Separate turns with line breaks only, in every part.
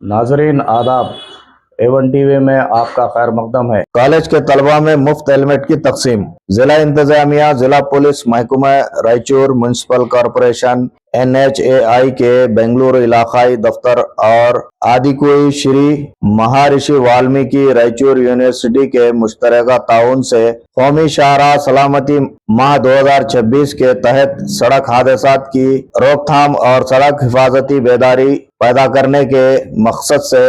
नाजरीन आदाब। Avon TV में आपका खैर मकदम है। कॉलेज के तलबा में मुफ्त हेलमेट की तकसीम। जिला इंतजामिया, जिला पुलिस महकमा रायचूर, म्यूनसिपल कॉरपोरेशन, NHAI के बेंगलुरु इलाकाई दफ्तर और आदिकोई श्री महर्षि वाल्मीकि रायचूर यूनिवर्सिटी के मुश्तरका ताउन से कौमी शाहराह सलामती माह 2026 के तहत सड़क हादसात की रोकथाम और सड़क हिफाजती बेदारी पैदा करने के मकसद से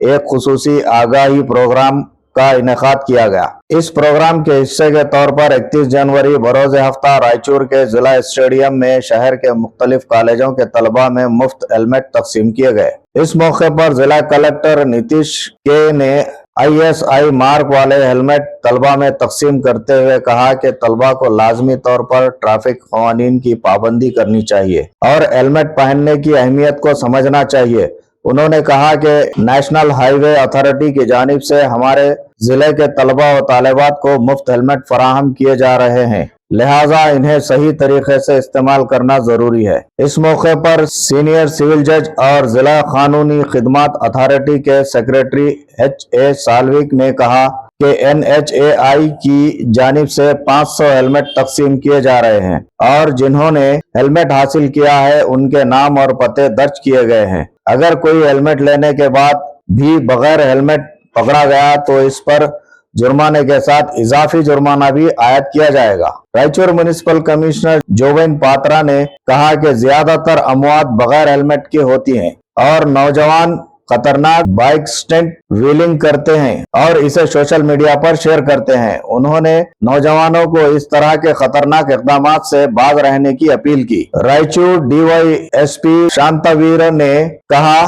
एक खुसूसी आगाही प्रोग्राम का इनेकाद किया गया। इस प्रोग्राम के हिस्से के तौर पर 31 जनवरी बरोज हफ्ता रायचूर के जिला स्टेडियम में शहर के मुख्तलिफ कॉलेजों के तलबा में मुफ्त हेलमेट तकसीम किए गए। इस मौके पर जिला कलेक्टर नीतीश के ने ISI मार्क वाले हेलमेट तलबा में तकसीम करते हुए कहा कि तलबा को लाजमी तौर पर ट्रैफिक कवानीन की पाबंदी करनी चाहिए और हेलमेट पहनने की अहमियत को समझना चाहिए। उन्होंने कहा कि नेशनल हाईवे अथॉरिटी की जानिब से हमारे जिले के तलबा व तालिबात को मुफ्त हेलमेट फराहम किए जा रहे हैं, लिहाजा इन्हें सही तरीके से इस्तेमाल करना जरूरी है। इस मौके पर सीनियर सिविल जज और जिला कानूनी खिदमत अथॉरिटी के सेक्रेटरी HA साल्विक ने कहा कि NHAI की जानिब से 500 हेलमेट तकसीम किए जा रहे हैं और जिन्होंने हेलमेट हासिल किया है उनके नाम और पते दर्ज किए गए हैं। अगर कोई हेलमेट लेने के बाद भी बगैर हेलमेट पकड़ा गया तो इस पर जुर्माने के साथ इजाफी जुर्माना भी आयद किया जाएगा। रायचूर म्युनिसिपल कमिश्नर जोवेन पात्रा ने कहा कि ज्यादातर अमवात बगैर हेलमेट की होती हैं और नौजवान खतरनाक बाइक स्टंट व्हीलिंग करते हैं और इसे सोशल मीडिया पर शेयर करते हैं। उन्होंने नौजवानों को इस तरह के खतरनाक इक़दामात से बाज रहने की अपील की। रायचूर DYSP शांतवीर ने कहा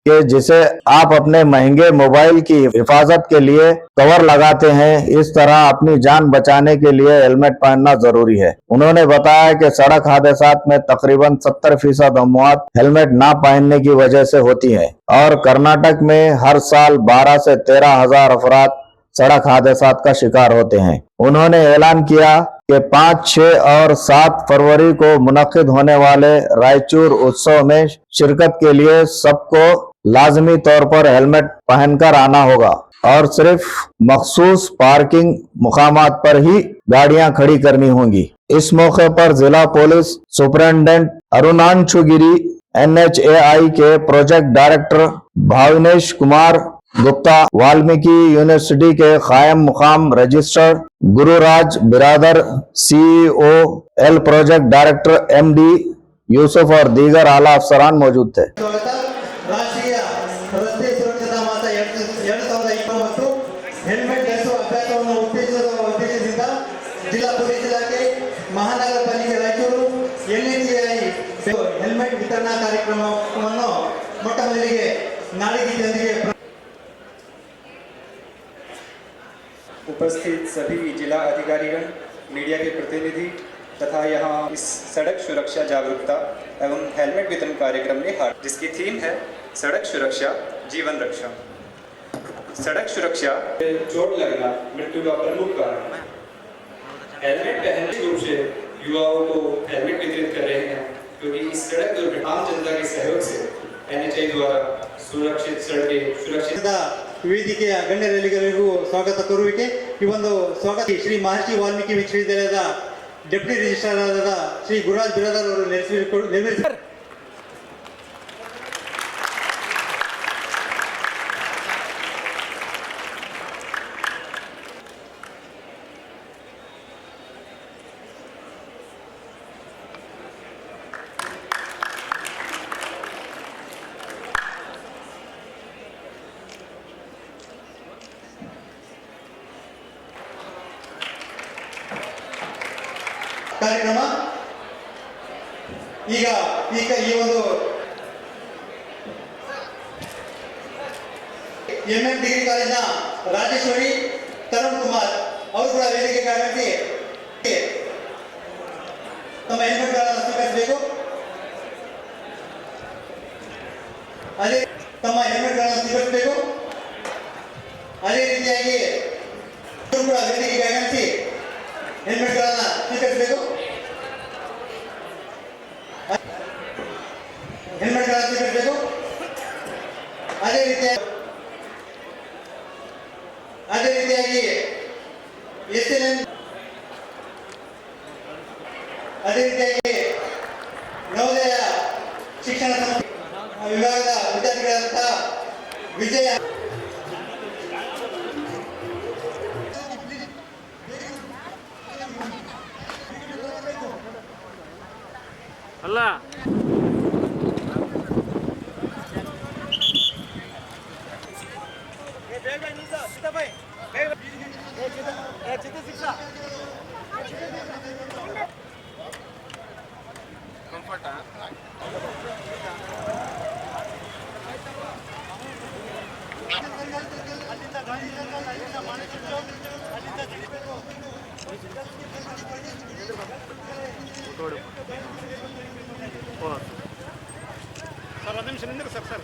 कि जिसे आप अपने महंगे मोबाइल की हिफाजत के लिए कवर लगाते हैं, इस तरह अपनी जान बचाने के लिए हेलमेट पहनना जरूरी है। उन्होंने बताया कि सड़क हादसात में तकरीबन 70% अमवात हेलमेट ना पहनने की वजह से होती हैं और कर्नाटक में हर साल 12 से 13 हजार अफराद सड़क हादसात का शिकार होते हैं। उन्होंने ऐलान किया कि 5, 6 और 7 फरवरी को मुनक्किद होने वाले रायचूर उत्सव में शिरकत के लिए सबको लाजमी तौर पर हेलमेट पहनकर आना होगा और सिर्फ मखसूस पार्किंग मुकामात पर ही गाड़ियां खड़ी करनी होंगी। इस मौके पर जिला police superintendent Arunanshu Giri, NHAI के project director Bhavinesh Kumar Gupta, Valmiki university के कायम मुकाम registrar Gururaj Biradar, CEO project director MD Yusuf और दीगर आला अफसरान मौजूद थे।
ರಾಷ್ಟ್ರೀಯ ರಸ್ತೆ ಸುರಕ್ಷತಾ ಮಾಸ 2020 ಹೆಲ್ಮೆಟ್ ಧರಿಸುವ ಅಭ್ಯಾಸವನ್ನು ಉದ್ದೇಶದಿಂದ ಜಿಲ್ಲಾ ಪೊಲೀಸ್ ಇಲಾಖೆ, ಮಹಾನಗರ ಪಾಲಿಕೆ ರಾಯಚೂರು, NHAI ಹೆಲ್ಮೆಟ್ ವಿತರಣಾ ಕಾರ್ಯಕ್ರಮವನ್ನು ಮೊಟ್ಟ ಮೊದಲಿಗೆ ನಾಡಿಗೀತೆಯೊಂದಿಗೆ
उपस्थित सभी जिला अधिकारीगण, मीडिया के प्रतिनिधि तथा यहाँ इस सड़क सुरक्षा जागरूकता एवं हेलमेट वितरण कार्यक्रम में जिसकी थीम है सड़क सुरक्षा जीवन रक्षा। सड़क सुरक्षा चोट लगना मृत्यु का प्रमुख कारण है। हेलमेट पहनने रूप से युवाओं को हेलमेट वितरित कर रहे हैं क्योंकि इस सड़क दुर्घटना आम जनता के सहयोग से NHAI द्वारा सुरक्षित सड़कें सुरक्षित
ವೇದಿಕೆಯ ಗಣ್ಯರೆಲ್ಲರಿಗೂ ಸ್ವಾಗತ ಕೋರುವಿಕೆ। ಈ ಒಂದು ಸ್ವಾಗತ ಶ್ರೀ ಮಹರ್ಷಿ ವಾಲ್ಮೀಕಿ ವಿಶ್ವವಿದ್ಯಾಲಯದ ಡೆಪ್ಯೂಟಿ ರಿಜಿಸ್ಟ್ರಾರ್ ಆದ ಶ್ರೀ ಗುರುರಾಜ್ ಬಿರಾದರ್ ಅವರು ನೆರವೇರಿಸಿದ್ದಾರೆ। ಕಾರ್ಯಕ್ರಮ ಈಗ ಈ ಒಂದು MM ಡಿಗ್ರಿ ಕಾಲೇಜಿನ ರಾಜೇಶ್ವರಿ ತರುಣ್ ಕುಮಾರ್ ಅವರು ಕೂಡ ವೇದಿಕೆಗೆ ಆಗಮಿಸಿ ತಮ್ಮ ಹೆಲ್ಮೆಟ್ಗಳನ್ನು ಸ್ವೀಕರಿಸಬೇಕು। ಅದೇ ತಮ್ಮ ಹೆಲ್ಮೆಟ್ಗಳನ್ನು ಸ್ವೀಕರಿಸಬೇಕು। ಅದೇ ರೀತಿಯಾಗಿ ಕೂಡ ವೇದಿಕೆಗೆ ಆಗಮಿಸಿ ಹೆಲ್ಮೆಟ್ಗಳನ್ನು ಸ್ವೀಕರಿಸಬೇಕು। ಹೆಲ್ಮೆಟ್ಗಳನ್ನು ಸ್ವೀಕರಿಸಬೇಕು। ಅದೇ ಅದೇ ರೀತಿಯಾಗಿ SLN, ಅದೇ ರೀತಿಯಾಗಿ ನವೋದಯ ಶಿಕ್ಷಣ ವಿಭಾಗದ ವಿದ್ಯಾರ್ಥಿಗಳಾದಂತಹ ವಿಜಯ
ಅಲ್ಲ ಸರ್ ಒಂದು ನಿಮಿಷ ನಿಂದ್ರಿ ಸರ್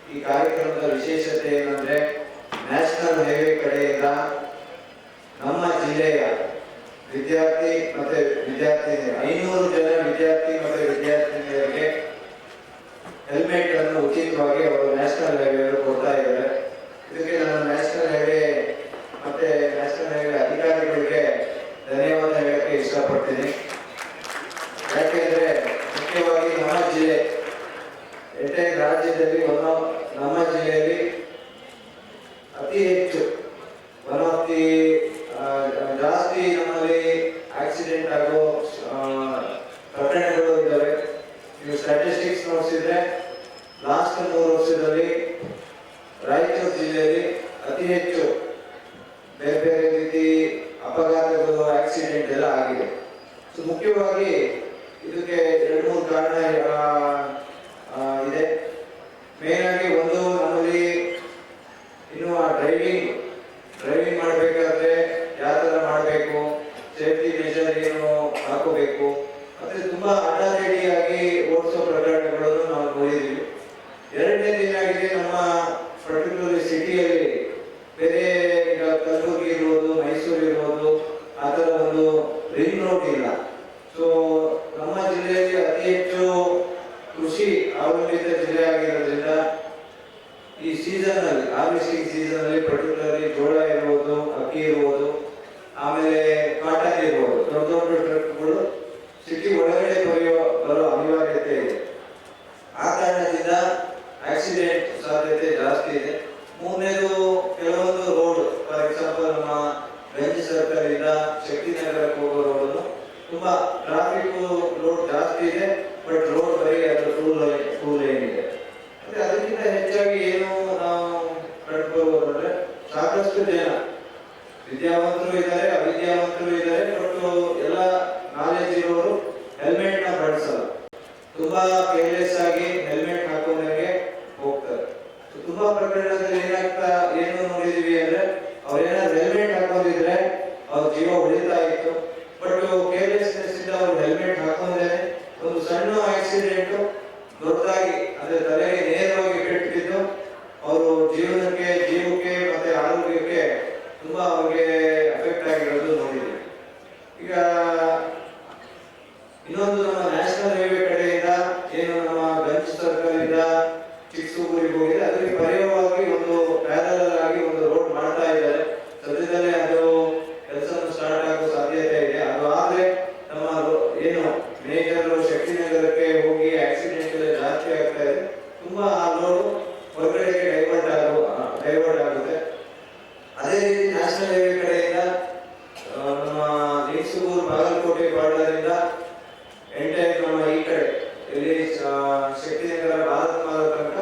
ಈ ಕಾರ್ಯಕ್ರಮದ ವಿಶೇಷತೆ ಏನಂದ್ರೆ ನ್ಯಾಷನಲ್ ಹೈವೇ ಕಡೆಯಿಂದ ನಮ್ಮ ಜಿಲ್ಲೆಯ ವಿದ್ಯಾರ್ಥಿ ಮತ್ತೆ ವಿದ್ಯಾರ್ಥಿನಿಯರು 500 ಜನ ವಿದ್ಯಾರ್ಥಿ ಮತ್ತೆ ವಿದ್ಯಾರ್ಥಿನಿಯರಿಗೆ ಹೆಲ್ಮೆಟ್ ಅನ್ನು ಉಚಿತವಾಗಿ ಅವರು ನ್ಯಾಷನಲ್ ಹೈವೇ ಕೊಡ್ತಾ ಇದ್ದಾರೆ. ಇದಕ್ಕೆ ನಾನು ನ್ಯಾಷನಲ್ ಹೈವೇ ಮತ್ತೆ ನ್ಯಾಷನಲ್ ಹೈವೇ ಅಧಿಕಾರಿಗಳಿಗೆ ಧನ್ಯವಾದ ಹೇಳಕ್ಕೆ ಇಷ್ಟಪಡ್ತೀನಿ. ಯಾಕೆಂದ್ರೆ ಮುಖ್ಯವಾಗಿ ನಮ್ಮ ಜಿಲ್ಲೆ ಎಂಟೈರ್ ರಾಜ್ಯದಲ್ಲಿ ನಮ್ಮ ಜಿಲ್ಲೆಯಲ್ಲಿ ಅತಿ ಹೆಚ್ಚು ಜಾಸ್ತಿ ನಮ್ಮಲ್ಲಿ ಆಕ್ಸಿಡೆಂಟ್ ಆಗೋ ಪ್ರಕರಣಗಳು ಇದ್ದಾವೆ. ನೀವು ಸ್ಟ್ಯಾಟಿಸ್ಟಿಕ್ಸ್ ನೋಡಿಸಿದ್ರೆ ಲಾಸ್ಟ್ 3 ವರ್ಷದಲ್ಲಿ ರಾಯಚೂರು ಜಿಲ್ಲೆಯಲ್ಲಿ ಅತಿ ಹೆಚ್ಚು ಬೇರೆ ಬೇರೆ ರೀತಿ ಅಪಘಾತಗಳು ಆಕ್ಸಿಡೆಂಟ್ ಎಲ್ಲ ಆಗಿದೆ. ಸೊ ಮುಖ್ಯವಾಗಿ ಇದಕ್ಕೆ 2-3 ಕಾರಣ ಇದೆ. ಮೇನ್ ಆಗಿ ಒಂದು, ನಮ್ಮಲ್ಲಿ ಇನ್ನು ಡ್ರೈವಿಂಗ್ ಮಾಡಬೇಕಾದ್ರೆ ಯಾವ ಥರ ಮಾಡಬೇಕು, ಸೇಫ್ಟಿ ಮೆಷರ್ ಏನು ಹಾಕೋಬೇಕು, ಮತ್ತೆ ತುಂಬಾ ಅಡ್ಡಾದಿಡ್ಡಿಯಾಗಿ ಓಡಿಸೋ ಪ್ರಕರಣಗಳನ್ನು ನಾವು ನೋಡಿದ್ದೀವಿ. ಎರಡನೇದು ಏನಾಗಿದೆ, ನಮ್ಮ ಪರ್ಟಿಕ್ಯುಲರ್ಲಿ ಸಿಟಿಯಲ್ಲಿ ಬೇರೆ ಈಗ ಕಲಬುರಗಿ ಇರ್ಬೋದು, ಮೈಸೂರು ಇರ್ಬೋದು, ಆ ಥರ ಒಂದು ರಿಂಗ್ ರೋಡ್ ಇಲ್ಲ. ಸೊ ನಮ್ಮ ಜಿಲ್ಲೆಯಲ್ಲಿ ಅತಿ ಹೆಚ್ಚು ಕೃಷಿ ಅವಲಂಬಿತ ಜಿಲ್ಲೆ ಆಗಿರೋದ್ರಿಂದ ಈ ಸೀಸನ್ ಅಲ್ಲಿ, ಹಾರ್ವೆಸ್ಟಿಂಗ್ ಸೀಸನ್ ಅಲ್ಲಿ ಪರ್ಟಿಕ್ಯುಲರ್ಲಿ ಜೋಳ ಇರ್ಬೋದು, ಅಕ್ಕಿ ಇರ್ಬೋದು, ಆಮೇಲೆ ಕಾಟನ್ ಇರ್ಬೋದು, ದೊಡ್ಡ ದೊಡ್ಡ ಟ್ರಕ್ಗಳು ಸಿಟಿ ಒಳಗಡೆ ಬರೋ ಅನಿವಾರ್ಯತೆ ಇದೆ. ಆ ಕಾರಣದಿಂದ ಆಕ್ಸಿಡೆಂಟ್ ಸಾಧ್ಯತೆ ಜಾಸ್ತಿ ಇದೆ. ಮೂರನೇದು, ಕೆಲವೊಂದು ರೋಡ್, ಫಾರ್ ಎಕ್ಸಾಂಪಲ್ ನಮ್ಮ ಗಂಜಿ ಸರ್ಕಲ್ ಇಂದ ಶಕ್ತಿನಗರಕ್ಕೆ ಹೋಗೋ ರೋಡ್ ತುಂಬಾ ಟ್ರಾಫಿಕ್ ಲೋಡ್ ಜಾಸ್ತಿ ಇದೆ, ಬಟ್ ರೋಡ್ ಬರೀ ಅದು ಟೂ ಲೈನ್ ಇದೆ. ಮತ್ತೆ ಅದಕ್ಕಿಂತ ಹೆಚ್ಚಾಗಿ ಏನು ನಾವು ಕಂಡುಬರ್ಬೋದು ಅಂದ್ರೆ, ಸಾಕಷ್ಟು ಜನ ವಿದ್ಯಾವಂತರು ಇದ್ದಾರೆ, ಅವಿದ್ಯಾವಂತರು ಇದ್ದಾರೆ, ಬಟ್ ಎಲ್ಲ ನಾಲೆಜ್ ಇರೋರು ಹೆಲ್ಮೆಟ್ ನ ಬಳಸಲ್ಲ. ತುಂಬಾ ಕೇರ್ಲೆಸ್ ಆಗಿ ಹೆಲ್ಮೆಟ್ ಹಾಕೊಂಡಂಗೆ ಹೋಗ್ತಾರೆ. ತುಂಬಾ ಪ್ರಕರಣದಲ್ಲಿ ಏನು ನೋಡಿದೀವಿ ಅಂದ್ರೆ, ಅವ್ರೇನಾದ್ರು ಹೆಲ್ಮೆಟ್ ಹಾಕೊಂಡಿದ್ರೆ ಅವ್ರ ಜೀವ ಉಳಿತಾ ಇತ್ತು. ಬಟ್ ಕೇರ್ಲೆಸ್ನೆಸ್ ಇಂದ ಅವ್ರು ಹೆಲ್ಮೆಟ್ ಹಾಕೊಂಡ್ರೆ ಒಂದು ಸಣ್ಣ ಆಕ್ಸಿಡೆಂಟ್ ದೊಡ್ಡದಾಗಿ, ಅಂದ್ರೆ ತಲೆಗೆ ನೇರವಾಗಿ ಪೆಟ್ಟು ಬಿದ್ದು ಅವರು ಜೀವಕ್ಕೆ ಮತ್ತೆ ಆರೋಗ್ಯಕ್ಕೆ ತುಂಬಾ ಅವ್ರಿಗೆ ಎಫೆಕ್ಟ್ ಆಗಿರೋದು ನೋಡಿದ್ದೀವಿ. ಈಗ ಇನ್ನೊಂದು, ನಮ್ಮ ನ್ಯಾಷನಲ್ ಹೈವೇ ಕಡೆಯಿಂದ ಏನು ನಮ್ಮ ಗಂಜ್ ಸರ್ಕಲ್ ಇಂದ ಚಿಕ್ಕಸೂರಿಗೆ ಹೋಗಿದೆ, ಅದಕ್ಕೆ ಪರ್ಯಾಯವಾಗಿ ಒಂದು ಪ್ಯಾರಲಲ್ ಆಗಿ ಒಂದು ರೋಡ್ ಮಾಡ್ತಾ ಇದ್ದಾರೆ. ಸದ್ಯದಲ್ಲೇ ಅದು ಕೆಲಸ ಸ್ಟಾರ್ಟ್ ಆಗೋ ಸಾಧ್ಯತೆ ಇದೆ. ಅದು ಆದ್ರೆ ನಮ್ಮ ಏನು ಮೇಜರ್ ಶಕ್ತಿನಗರಕ್ಕೆ ಹೋಗಿ ಆಕ್ಸಿಡೆಂಟ್ ಜಾಸ್ತಿ ಎಂಟೈರ್ ನಮ್ಮ ಈ ಕಡೆ ಇಲ್ಲಿ ಶಕ್ತಿನಗರ ಭಾರತ ಮಾಲ ತನಕ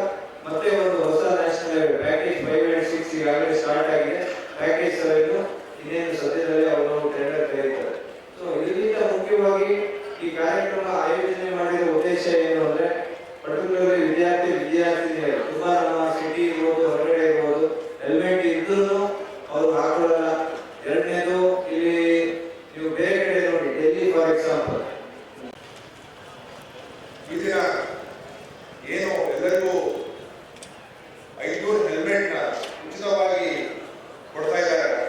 ಮತ್ತೆ ಒಂದು ಹೊಸ ನ್ಯಾಷನಲ್ ಹೈವೇ ಪ್ಯಾಕೇಜ್ 5 and 6 ಈಗಾಗಲೇ ಸ್ಟಾರ್ಟ್ ಆಗಿದೆ. ಪ್ಯಾಕೇಜ್ 7 ಇನ್ನೇನು ಸದ್ಯದಲ್ಲೇ ಅವರು ಟೆಂಡರ್ ಕರೀತಾರೆ. ಸೊ ಇದರಿಂದ ಮುಖ್ಯವಾಗಿ ಈ ಕಾರ್ಯಕ್ರಮ ಆಯೋಜನೆ ಮಾಡಿದ ಉದ್ದೇಶ ಏನು ಅಂದ್ರೆ ಪರ್ಟಿಕ್ಯುಲರ್ಲಿ ವಿದ್ಯಾರ್ಥಿನಿಯರು ತುಂಬಾ ನಮ್ಮ ಸಿಟಿ ಇರ್ಬೋದು ಹೊರಗಡೆ ಇರ್ಬೋದು ಹೆಲ್ಮೆಟ್ ಇದ್ರೂ ಅವರು ಹಾಕೊಳ್ಳಲ್ಲ. ಎರಡನೇದು ಇಲ್ಲಿ ನೀವು ಬೇರೆ ಕಡೆ ನೋಡಿ ಡೆಲ್ಲಿ ಫಾರ್ ಎಕ್ಸಾಂಪಲ್
ಈ ದಿನ ಏನು ಎಲ್ಲರಿಗೂ 500 ಹೆಲ್ಮೆಟ್ನ ಉಚಿತವಾಗಿ ಕೊಡ್ತಾ ಇದ್ದಾರೆ.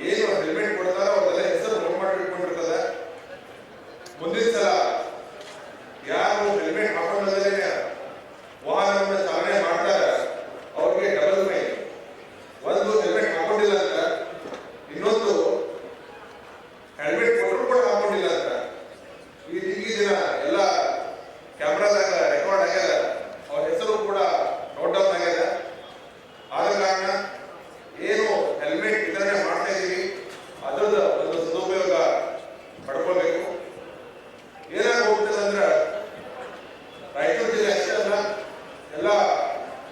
ಏನು ಹೆಲ್ಮೆಟ್ ಕೊಡ್ತಾರೋ ಅವ್ರದೆಲ್ಲ ಹೆಸರು ನೋಟ್ ಮಾಡಿ ಇಟ್ಕೊಂಡಿರ್ತದೆ. ಮುಂದಿನ ಸಲ ಯಾರು ಹೆಲ್ಮೆಟ್ ಹಾಕೊಂಡೇ ವಾಹನವನ್ನು ಚಾಲನೆ ಮಾಡ್ತಾರೆ ಅವ್ರಿಗೆ ಡಬಲ್ ಫೈನ್. ಒಂದು ಹೆಲ್ಮೆಟ್ ಹಾಕೊಂಡಿಲ್ಲ ಅಂತ, ಇನ್ನೊಂದು ಹೆಲ್ಮೆಟ್ ಕೊಟ್ಟರು ಕೂಡ ಹಾಕೊಂಡಿಲ್ಲ ಅಂತ. ಈ ದಿನ ಎಲ್ಲ ಕ್ಯಾಮ್ರಾದಾಗ ರೆಕಾರ್ಡ್ ಆಗ್ಯದ, ಅವ್ರ ಹೆಸರು ಕೂಡ ನೋಟ್ ಡೌನ್ ಆಗ್ಯದ. ಆದ ಕಾರಣ ಏನು ಹೆಲ್ಮೆಟ್ ವಿತರಣೆ ಮಾಡ್ತಾ ಇದೀವಿ ಅದರದ ಒಂದು ಸದುಪಯೋಗ ಪಡ್ಕೊಳ್ಬೇಕು. ಏನಾಗಿ ಹೋಗ್ತದೆ ಅಂದ್ರೆ ರಾಯಚೂರು ಜಿಲ್ಲೆ ಅಷ್ಟೇ ಅಲ್ಲ, ಎಲ್ಲ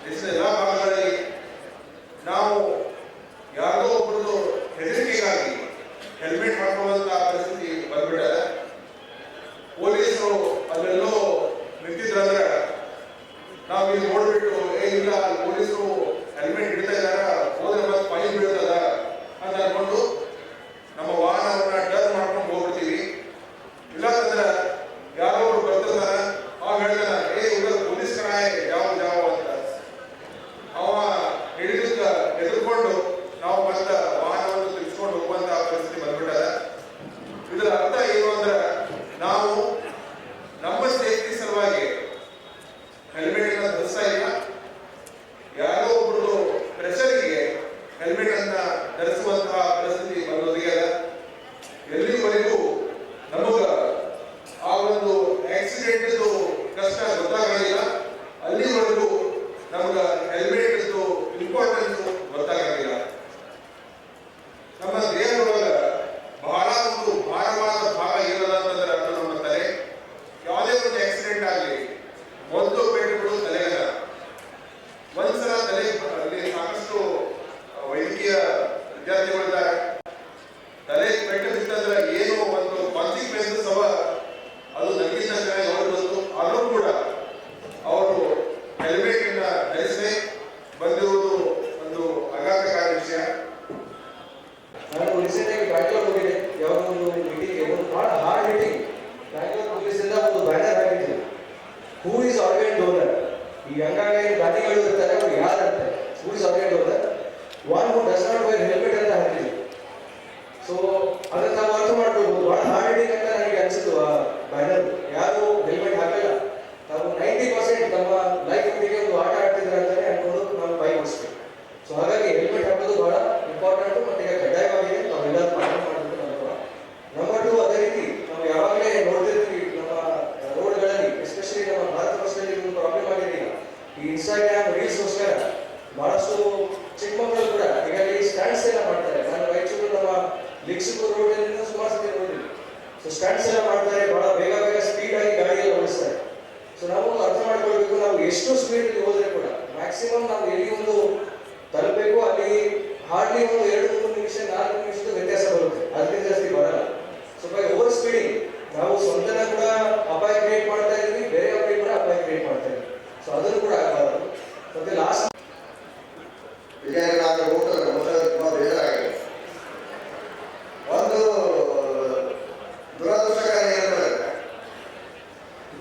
ದೇಶದ ಎಲ್ಲ ಭಾಗಗಳಲ್ಲಿ ನಾವು ಯಾರೋ ಒಬ್ಬರದು ಹೆದರಿಕೆಗಾಗಿ ಹೆಲ್ಮೆಟ್ ಹಾಕೊಳ್ಳುವಂತ ಪರಿಸ್ಥಿತಿ ಬಂದ್ಬಿಟ್ಟದೆ. ಪೊಲೀಸರು ಅಲ್ಲೆಲ್ಲೋ ನಿಂತಿದ್ರಂದ್ರೆ ನಾವು ಇಲ್ಲಿ ನೋಡ್ಬಿಟ್ಟು ಇಲ್ಲ ಪೊಲೀಸರು ಹೆಲ್ಮೆಟ್ ಹಿಡಿತಾ ಇದಾರ, ಹೋದ್ರೆ ಮತ್ತೆ ಫೈನ್ ಬೀಳ್ತದ ಅಂತ ಅನ್ಕೊಂಡು ನಮ್ಮ ವಾಹನವನ್ನ ಟರ್ನ್ ಮಾಡ್ಕೊಂಡು ಹೋಗ್ಬಿಡ್ತೀವಿ. ಇಲ್ಲಾಂದ್ರೆ ಯಾರೋ ಒಬ್ರು ಬರ್ತಿರ್ತಾರ, ಅವ ಹೇಳ್ತಾನ ಇವಾಗ ಪೊಲೀಸ್ ಕರಾಯ ಜಾವ ಜಾವ ಅಂತ. ಅವ ಹಿಡಿದ ಎದುರ್ಕೊಂಡು ನಾವು ಮತ್ತೆ ವಾಹನವನ್ನು ತಿರ್ಸ್ಕೊಂಡು ಹೋಗುವಂತ ಪರಿಸ್ಥಿತಿ ಬಂದ್ಬಿಟ್ಟದ. ಇದರ ಅರ್ಥ ಏನು ಅಂದ್ರೆ ನಾವು ನಮ್ಮ ಸೇಫ್ಟಿ ಸಲುವಾಗಿ ಹೆಲ್ಮೆಟ್ ಅನ್ನ ಧರಿಸ್ತಾ ಇಲ್ಲ, ಯಾರೋ ಒಬ್ರು ಪ್ರೆಷರ್ಗೆ ಹೆಲ್ಮೆಟ್ ಅನ್ನ ಧರಿಸುವಂತಹ ಪರಿಸ್ಥಿತಿ ಬಂದೊದಗಿದೆ. ಎಲ್ಲಿವರೆಗೂ ನಮಗ ಆ ಒಂದು ಆಕ್ಸಿಡೆಂಟ್ ಕಷ್ಟ ಗೊತ್ತಾಗಲಿಲ್ಲ ಅಲ್ಲಿವರೆಗೂ ನಮಗ ಹೆಲ್ಮೆಟ್ ಇಂಪಾರ್ಟೆನ್ಸ್ ಗೊತ್ತಾಗಲಿಲ್ಲ. ನಮ್ಮ ದೇಹದೊಳಗ ಬಹಳ ಒಂದು ಭಾರವಾದ ಭಾಗ ಏನದ ಅಂತಂದ್ರೆ ಅದು ನಮ್ಮ ತಲೆ. ಯಾವುದೇ ಒಂದು ಆಕ್ಸಿಡೆಂಟ್ ಆಗಲಿ ಮೊದಲು ಪೇಟುಗಳು ತಲೆಗಲ್ಲ. ಒಂದ್ಸಲ ತಲೆ ಅಲ್ಲಿ ಸಾಕಷ್ಟು ವೈದ್ಯಕೀಯ ವಿದ್ಯಾರ್ಥಿಗಳಿದ್ದಾರೆ. ತಲೆ ಪೆಟ್ಟು ಬಿತ್ತಂದ್ರೆ ಏನು ಒಂದು ಕಾನ್ಸಿಕ್ವೆನ್ಸಸ್ ಅವ ಅದು ನನಗಿಂತ ಚೆನ್ನಾಗಿ ಅವ್ರಿಗೆ ಗೊತ್ತು. ಆದರೂ ಕೂಡ ಅವರು ಹೆಲ್ಮೆಟ್ ಅನ್ನ ಧರಿಸದೆ ಬಂದಿರುವುದು ಒಂದು ಆಘಾತಕಾರಿ ವಿಷಯ.
ನಾನು ರೀಸೆಂಟ್ ಆಗಿ ಬ್ಯಾಂಗ್ಳೂರ್ ಹೋಗಿದ್ದೆ. ಯಾವಾಗ ಒಂದು ಮೀಟಿಂಗ್ ಒಂದು ಬಹಳ ಹಾರ್ಡ್ ಮೀಟಿಂಗ್. ಬ್ಯಾಂಗ್ಳೂರ್ ಪೊಲೀಸಿಂದ ಒಂದು ಬ್ಯಾನರ್ ಹಾಕಿದ್ರು, ಹೂ ಇಸ್ ಆರ್ಗನ್ ಡೋನರ್. ಈ ಹಂಗಾಗಿ ಗಾದಿಗಳು ಇರ್ತಾರೆ, ಅವ್ರು ಯಾರು ಅಂತಾರೆ who is organ donor, one who does not wear helmet ಅಂತ ಹಾಕಿದ್ರು. ಸೊ ಅದನ್ನ ನಾವು ಅರ್ಥ ಮಾಡ್ಕೊಳ್ಬೋದು. ಬಹಳ ಹಾರ್ಡ್ ಹಿಡಿಂಗ್ ಅಂತ ನನಗೆ ಅನ್ಸಿತ್ತು ಆ ಬ್ಯಾನರ್. ಯಾರು ಹೆಲ್ಮೆಟ್ ಹಾಕಲ್ಲ, ನಾವು 90% ನಮ್ಮ ಲೈಫ್ ಒಟ್ಟಿಗೆ ಒಂದು ಆಟ ಆಡ್ತಿದ್ರೆ ಅಂತಾನೆ ಅನ್ಕೊಂಡು ನಾವು ಬೈ ಮಾಡಿಸ್ಬೇಕು. ಸೊ ಹಾಗಾಗಿ ಹೆಲ್ಮೆಟ್ ಹಾಕೋದು ಬಹಳ ಇಂಪಾರ್ಟೆಂಟ್ ಮತ್ತು ಈಗ ಕಡ್ಡಾಯವಾಗಿದೆ. ನಾವೆಲ್ಲರೂ ಪಾಲನೆ ಮಾಡಬೇಕು ನಮ್ಮ. ನಂಬರ್ 2, ಅದೇ ರೀತಿ ನಾವು ಯಾವಾಗಲೇ ನೋಡ್ತಿರ್ತೀವಿ ನಮ್ಮ ರೋಡ್ಗಳಲ್ಲಿ, ಎಸ್ಪೆಷಲಿ ನಮ್ಮ ಭಾರತ ವರ್ಷದಲ್ಲಿ ಒಂದು ಪ್ರಾಬ್ಲಮ್ ಆಗಿದೆ. ಈ ಇನ್ಸ್ಟಾಗ್ರಾಮ್ ರೀಲ್ಸ್ಗೋಸ್ಕರ ಬಹಳಷ್ಟು ಚಿಕ್ಕ ಮಕ್ಕಳು ಕೂಡ ಈಗ ಇಲ್ಲಿ ಸ್ಟ್ಯಾಂಡ್ಸ್ ಎಲ್ಲ ಮಾಡ್ತಾರೆ. ನಾನು ರಾಯಚೂರು ನಮ್ಮ ಲಿಕ್ಸುಪುರ ರೋಡ್ ಸುಮಾರು ಸತಿ ನೋಡಿದ್ವಿ. ಸೊ ಸ್ಟ್ಯಾಂಡ್ಸ್ ಎಲ್ಲ ಮಾಡ್ತಾರೆ, ಬಹಳ ಬೇಗ ಬೇಗ ಸ್ಪೀಡ್ ಆಗಿ ಗಾಡಿಯಲ್ಲಿ ಓಡಿಸ್ತಾರೆ. ಸೊ ನಾವು ಅರ್ಥ ಮಾಡ್ಕೊಳ್ಬೇಕು, ನಾವು ಎಷ್ಟು ಸ್ಪೀಡ್ ಹೋದ್ರೆ ಕೂಡ ಮ್ಯಾಕ್ಸಿಮಮ್ ನಾವು ಎಲ್ಲಿ ಒಂದು ತಲುಪಬೇಕು ಅಲ್ಲಿ ಹಾರ್ಡ್ಲಿ ಒಂದು 2-3 ನಿಮಿಷ 4 ನಿಮಿಷದ ವ್ಯತ್ಯಾಸ ಬರುತ್ತೆ, ಅದಕ್ಕಿಂತ ಜಾಸ್ತಿ ಬರಲ್ಲ. ಸೊ ಬೈ ಓವರ್ ಸ್ಪೀಡಿಂಗ್ ನಾವು ಸ್ವಂತನ ಕೂಡ ಅಪಾಯ ಕ್ರಿಯೇಟ್ ಮಾಡ್ತಾ ಇದ್ವಿ, ಬೇರೆಯವರಿಗೆ ಕೂಡ ಅಪಾಯ ಕ್ರಿಯೇಟ್ ಮಾಡ್ತಾ ಇದ್ವಿ. ಸೊ ಅದನ್ನು ಕೂಡ ಆಗಬಾರದು. ಮತ್ತೆ ಲಾಸ್ಟ್
ವಿಜಯನಗರ ಹೋಗ್ತಾರೆ ತುಂಬಾ ಬೇಜಾರಾಗಿದೆ. ಒಂದು ದುರದೃಷ್ಟಕರ ಏನಂದ್ರೆ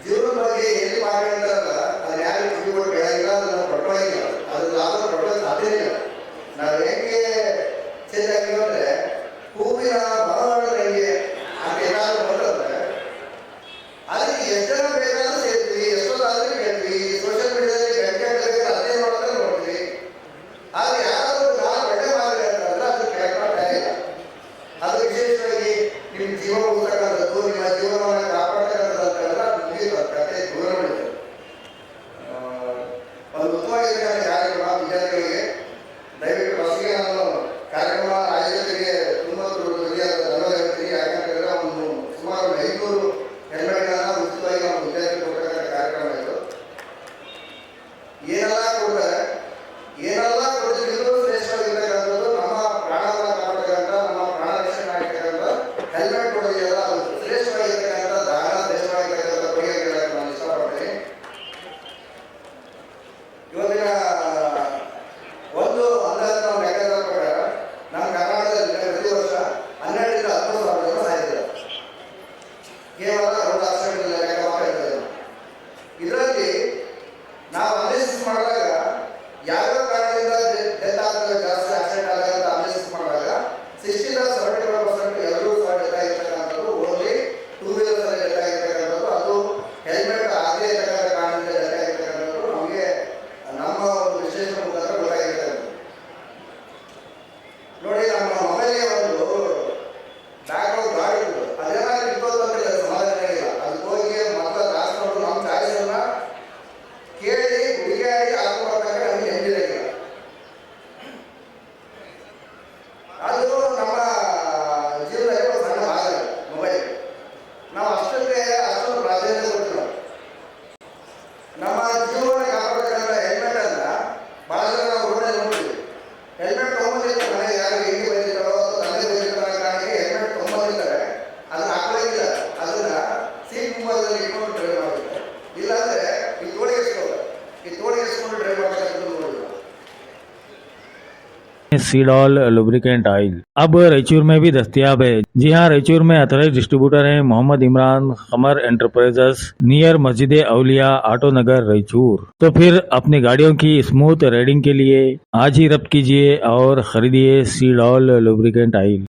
ಜೀವನದ ಬಗ್ಗೆ ಎಲ್ಲಿ ಮಾತಾಡ್ತಾರಲ್ಲ ಅದು ಯಾರು ತಿಳ್ಕೊಂಡು ಬೆಳೆಯಿಲ್ಲ, ಅದನ್ನು ಪಡ್ಕೊಳ್ಳೋಂಗಿಲ್ಲ, ಅದು ಲಾಭ ಪಡ್ಕೊಳ್ಳೋದು ಸಾಧ್ಯ ಇಲ್ಲ. ನಾವು ಹೆಂಗೆ ಚೇಂಜ್ ಆಗಿಲ್ಲ ಅಂದ್ರೆ ಹೂವಿನ ಬರವಾಡೋದು ಹೆಂಗೆ ಅಂತ ಏನಾದ್ರು ಬಂದ್ರೆ ಅದಕ್ಕೆ ಎಷ್ಟು ಜನ ಬೇಕಾದ್ರೂ ಸೇರ್ತೀವಿ, ಎಷ್ಟೊಂದಾದ್ರೂ ಕೇಳ್ತೀವಿ, ಸೋಷಿಯಲ್ ಮೀಡಿಯಾದಲ್ಲಿ ಗಂಟೆ ಅದೇ ಮಾಡೋದ್ರೆ ನೋಡ್ತೀವಿ. ಆದ್ರೆ ಯಾರಾದ್ರೂ ನಾನು ಒಳ್ಳೆ ಮಾತು ಹೇಳ್ತಾರಲ್ಲ ಅದು ಕೇಳ್ಕೊಂಡೇ ಇಲ್ಲ. ಅದು ವಿಶೇಷವಾಗಿ ನಿಮ್ಮ ಜೀವ ಉಳಿತಕ್ಕಂಥದ್ದು, ನಿಮ್ಮ ಜೀವನವನ್ನು ಕಾಪಾಡ್ತಕ್ಕಂಥದ್ದು ಅದು ಮುಗಿಯುತ್ತೆ, ಕತೆ ದೂರ ಬಿಡುತ್ತೆ. ಒಂದು ಉತ್ತಮವಾಗಿರ್ತಕ್ಕಂಥ ಕಾರ್ಯಕ್ರಮ ವಿದ್ಯಾರ್ಥಿಗಳಿಗೆ ದಯವಿಟ್ಟು ಬಸ್ಸಿಗೆ ನಾನು ಕಾರ್ಯಕ್ರಮ ಆಯೋಜಕರಿಗೆ ತುಂಬ ಧನ್ಯವಾದ ಹೇಳ್ತೀನಿ. ಯಾಕಂತಂದ್ರೆ ಒಂದು ಸುಮಾರು 500 ಕೇವಲ ರೋಡ್ ಆಕ್ಸಿಡೆಂಟ್ ಲೆಕ್ಕ ಮಾತ್ರ ಇರ್ತದೆ. ಇದರಲ್ಲಿ ನಾವು ಅನಾಲಿಸಿಸ್ ಮಾಡಿದಾಗ ಯಾವ್ಯಾವ ಕಾರಣದಿಂದ ಡೆತ್ ಆಗ್ತದೆ, ಜಾಸ್ತಿ ಆಕ್ಸಿಡೆಂಟ್ ಆದಾಗ ಅಂತ ಅನಾಲಿಸಿಸ್ ಮಾಡಿದಾಗ 60-75% ಎಲ್ಲರೂ ಸಹ ಡೆತ್ ಆಗಿರ್ತಕ್ಕಂಥದ್ದು ಓನ್ಲಿ ಟೂ ವೀಲರ್ಸ್ ಅಲ್ಲಿ ಡೆತ್ ಆಗಿರ್ತಕ್ಕಂಥದ್ದು, ಅದು ಹೆಲ್ಮೆಟ್ ಆಗದೇ ಇರ್ತಕ್ಕಂಥ ಕಾರಣದಿಂದ ಡೆತ್ ಆಗಿರ್ತಕ್ಕಂಥದ್ದು ನಮಗೆ ನಮ್ಮ ಒಂದು ವಿಶ್ಲೇಷಣೆ ಮುಖಾಂತರ ಗೊತ್ತಾಗಿರ್ತಕ್ಕಂಥದ್ದು. ನೋಡಿ, ನಮ್ಮ ಮೊಬೈಲ್ಗೆ ಒಂದು ಬ್ಯಾಕ್ಗ್ರೌಂಡ್ ಗಾಡಿ ಇತ್ತು, ಅದೇನಾದ್ರೂ ಇಪ್ಪತ್ತು ಅಂದ್ರೆ ಸಮಾಧಾನ ಇಲ್ಲ. ಅದು ಹೋಗಿ ಮತ್ತೆ ರಾಷ್ಟ್ರಗಳು ನಮ್ಮ ಚಾಯ್ಸನ್ನ ಕೇಳಿ ಹುಡುಗಾಡಿ ಹಾಕೊಂಡ್ಬರ್ಬೇಕಾದ್ರೆ ನಮಗೆ ನೆನಪಿರಂಗಿಲ್ಲ. ಅದು ನಮ್ಮ ಜೀವನದಲ್ಲಿ ಒಂದು ಸಣ್ಣ ಭಾಗ ಮೊಬೈಲ್. ನಾವು ಅಷ್ಟೊಂದು ಪ್ರಾಧಾನ್ಯತೆ ಕೊಡ್ತೀವಿ. ನಮ್ಮ ಜೀವನ ಕಾಪಾಡಬೇಕಂದ್ರೆ ಹೆಲ್ಮೆಟ್ ಅನ್ನ ಬಹಳ ಜನ ನಾವು ರೋಡಲ್ಲಿ ನೋಡ್ತೀವಿ. ಹೆಲ್ಮೆಟ್ ತೊಗೊಂಡಿರ್ತಾರೆ, ಮನೆಗೆ ಯಾರು ಹೆಂಗೆ ಬಂದಿದ್ದಾರೋ ಅಥವಾ ತಂದೆ ಬಂದಿರ್ತಾರ ಕಾರಣಕ್ಕೆ ಹೆಲ್ಮೆಟ್ ತೊಗೊಂಡಿರ್ತಾರೆ, ಅದನ್ನ ಹಾಕೊಳ್ಳೋದಿಲ್ಲ. ಅದನ್ನ ಸೀಟ್ ಮುಂಭಾಗದಲ್ಲಿ ಇಟ್ಕೊಂಡು ಡ್ರೈವ್ ಮಾಡ್ತಾರೆ. ಇಲ್ಲಾಂದ್ರೆ ಈ ತೋಳಿಗೆ ಇಸ್ಕೊಂಡು ಡ್ರೈವ್ ಮಾಡ್ತಕ್ಕಂಥದ್ದು ನೋಡಿಲ್ಲ.
सीडॉल लुब्रिकेंट ऑयल अब रायचूर में भी दस्तियाब है। जी हां, रायचूर में अथराइज डिस्ट्रीब्यूटर हैं मोहम्मद इमरान कमर एंटरप्राइजेस, नियर मस्जिद औलिया, आटो नगर, रायचूर। तो फिर अपनी गाड़ियों की स्मूथ राइडिंग के लिए आज ही रब्त कीजिए और खरीदिए सीडॉल लुब्रिकेंट ऑयल।